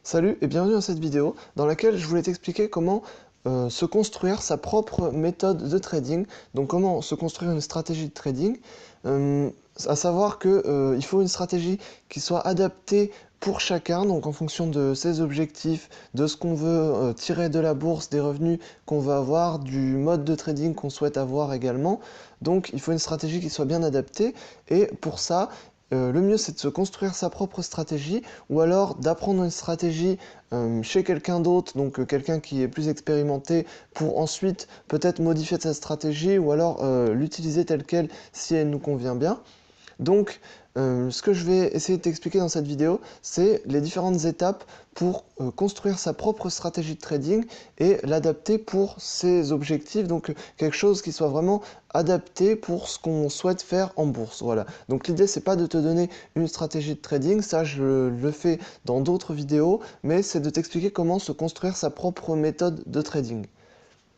Salut et bienvenue dans cette vidéo dans laquelle je voulais t'expliquer comment se construire sa propre méthode de trading, donc comment se construire une stratégie de trading, euh, à savoir que il faut une stratégie qui soit adaptée pour chacun, donc en fonction de ses objectifs, de ce qu'on veut tirer de la bourse, des revenus qu'on veut avoir, du mode de trading qu'on souhaite avoir également. Donc il faut une stratégie qui soit bien adaptée et pour ça, le mieux c'est de se construire sa propre stratégie ou alors d'apprendre une stratégie chez quelqu'un d'autre, donc quelqu'un qui est plus expérimenté, pour ensuite peut-être modifier sa stratégie ou alors l'utiliser telle quelle si elle nous convient bien. Donc, ce que je vais essayer de t'expliquer dans cette vidéo, c'est les différentes étapes pour construire sa propre stratégie de trading et l'adapter pour ses objectifs, donc quelque chose qui soit vraiment adapté pour ce qu'on souhaite faire en bourse. Voilà. Donc l'idée, c'est pas de te donner une stratégie de trading, ça je le fais dans d'autres vidéos, mais c'est de t'expliquer comment se construire sa propre méthode de trading.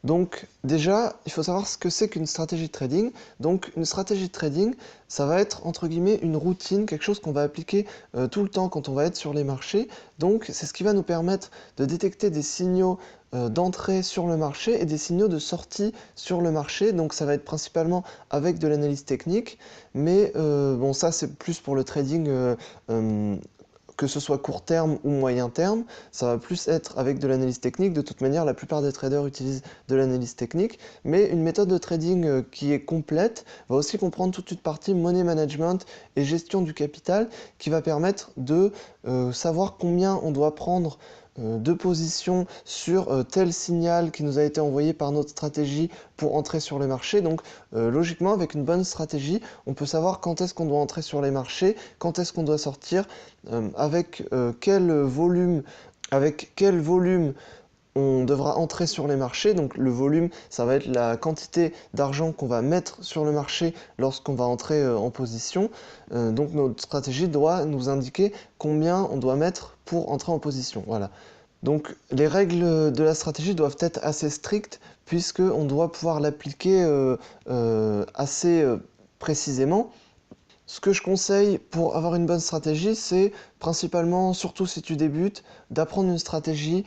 Donc déjà, il faut savoir ce que c'est qu'une stratégie de trading. Donc une stratégie de trading, ça va être entre guillemets une routine, quelque chose qu'on va appliquer tout le temps quand on va être sur les marchés. Donc c'est ce qui va nous permettre de détecter des signaux d'entrée sur le marché et des signaux de sortie sur le marché. Donc ça va être principalement avec de l'analyse technique, mais bon ça c'est plus pour le trading euh, que ce soit court terme ou moyen terme, ça va plus être avec de l'analyse technique. De toute manière, la plupart des traders utilisent de l'analyse technique, mais une méthode de trading qui est complète va aussi comprendre toute une partie money management et gestion du capital qui va permettre de savoir combien on doit prendre de position sur tel signal qui nous a été envoyé par notre stratégie pour entrer sur les marchés. Donc logiquement, avec une bonne stratégie, on peut savoir quand est-ce qu'on doit entrer sur les marchés, quand est-ce qu'on doit sortir, avec quel volume on devra entrer sur les marchés. Donc le volume, ça va être la quantité d'argent qu'on va mettre sur le marché lorsqu'on va entrer en position. Donc notre stratégie doit nous indiquer combien on doit mettre pour entrer en position. Voilà. Donc les règles de la stratégie doivent être assez strictes puisqu'on doit pouvoir l'appliquer assez précisément. Ce que je conseille pour avoir une bonne stratégie, c'est principalement, surtout si tu débutes, d'apprendre une stratégie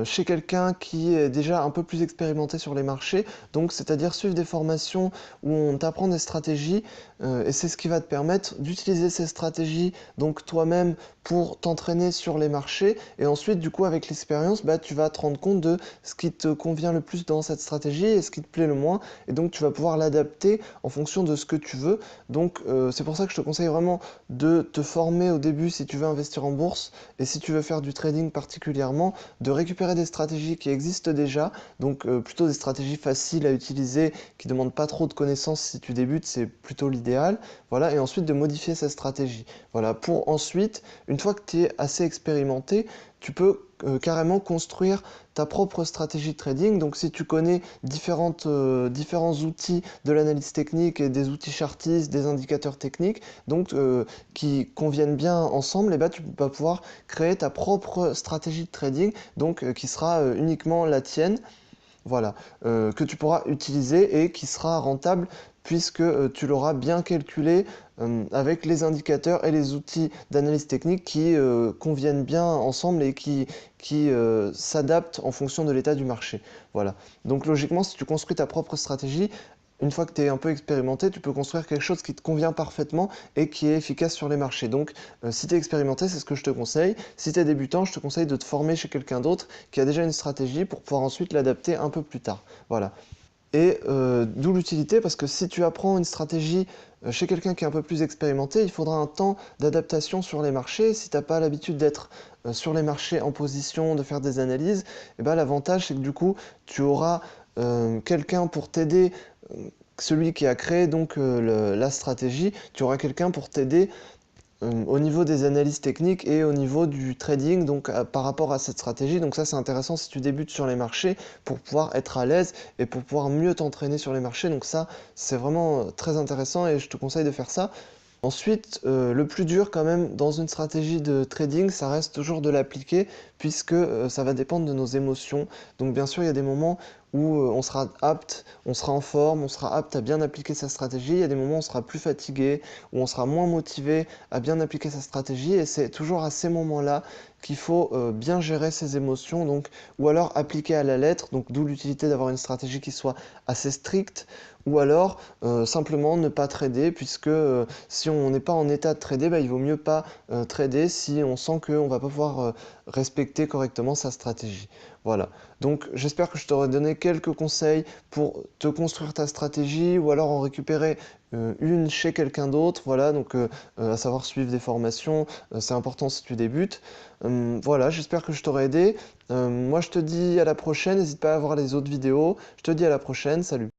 chez quelqu'un qui est déjà un peu plus expérimenté sur les marchés. Donc, c'est-à-dire suivre des formations où on t'apprend des stratégies et c'est ce qui va te permettre d'utiliser ces stratégies donc toi-même pour t'entraîner sur les marchés. Et ensuite, du coup, avec l'expérience, bah, tu vas te rendre compte de ce qui te convient le plus dans cette stratégie et ce qui te plaît le moins. Et donc, tu vas pouvoir l'adapter en fonction de ce que tu veux. Donc, c'est pour ça que je te conseille vraiment de te former au début si tu veux investir en bourse et si tu veux faire du trading particulièrement, de récupérer des stratégies qui existent déjà, donc plutôt des stratégies faciles à utiliser, qui ne demandent pas trop de connaissances si tu débutes, c'est plutôt l'idéal, voilà, et ensuite de modifier cette stratégie. Voilà, pour ensuite, une fois que tu es assez expérimenté, tu peux carrément construire ta propre stratégie de trading. Donc si tu connais différents outils de l'analyse technique et des outils chartistes, des indicateurs techniques, donc qui conviennent bien ensemble, et ben, tu vas pouvoir créer ta propre stratégie de trading, donc qui sera uniquement la tienne, voilà, que tu pourras utiliser et qui sera rentable puisque tu l'auras bien calculé avec les indicateurs et les outils d'analyse technique qui conviennent bien ensemble et qui s'adaptent en fonction de l'état du marché. Voilà. Donc logiquement, si tu construis ta propre stratégie, une fois que tu es un peu expérimenté, tu peux construire quelque chose qui te convient parfaitement et qui est efficace sur les marchés. Donc, si tu es expérimenté, c'est ce que je te conseille. Si tu es débutant, je te conseille de te former chez quelqu'un d'autre qui a déjà une stratégie pour pouvoir ensuite l'adapter un peu plus tard. Voilà. Et d'où l'utilité, parce que si tu apprends une stratégie chez quelqu'un qui est un peu plus expérimenté, il faudra un temps d'adaptation sur les marchés. Si tu n'as pas l'habitude d'être sur les marchés en position, de faire des analyses, et ben, l'avantage c'est que du coup, tu auras quelqu'un pour t'aider, celui qui a créé donc la stratégie, tu auras quelqu'un pour t'aider au niveau des analyses techniques et au niveau du trading, donc par rapport à cette stratégie. Donc ça c'est intéressant si tu débutes sur les marchés pour pouvoir être à l'aise et pour pouvoir mieux t'entraîner sur les marchés. Donc ça c'est vraiment très intéressant et je te conseille de faire ça. Ensuite, le plus dur quand même dans une stratégie de trading, ça reste toujours de l'appliquer puisque ça va dépendre de nos émotions. Donc bien sûr, il y a des moments où on sera apte, on sera en forme, on sera apte à bien appliquer sa stratégie. Il y a des moments où on sera plus fatigué, où on sera moins motivé à bien appliquer sa stratégie. Et c'est toujours à ces moments-là qu'il faut bien gérer ses émotions, donc, ou alors appliquer à la lettre, donc d'où l'utilité d'avoir une stratégie qui soit assez stricte, ou alors simplement ne pas trader, puisque si on n'est pas en état de trader, bah, il vaut mieux pas trader si on sent qu'on ne va pas pouvoir respecter correctement sa stratégie. Voilà, donc j'espère que je t'aurai donné quelques conseils pour te construire ta stratégie ou alors en récupérer une chez quelqu'un d'autre. Voilà, donc à savoir suivre des formations, c'est important si tu débutes. Voilà, j'espère que je t'aurai aidé. Moi je te dis à la prochaine, n'hésite pas à voir les autres vidéos. Je te dis à la prochaine, salut.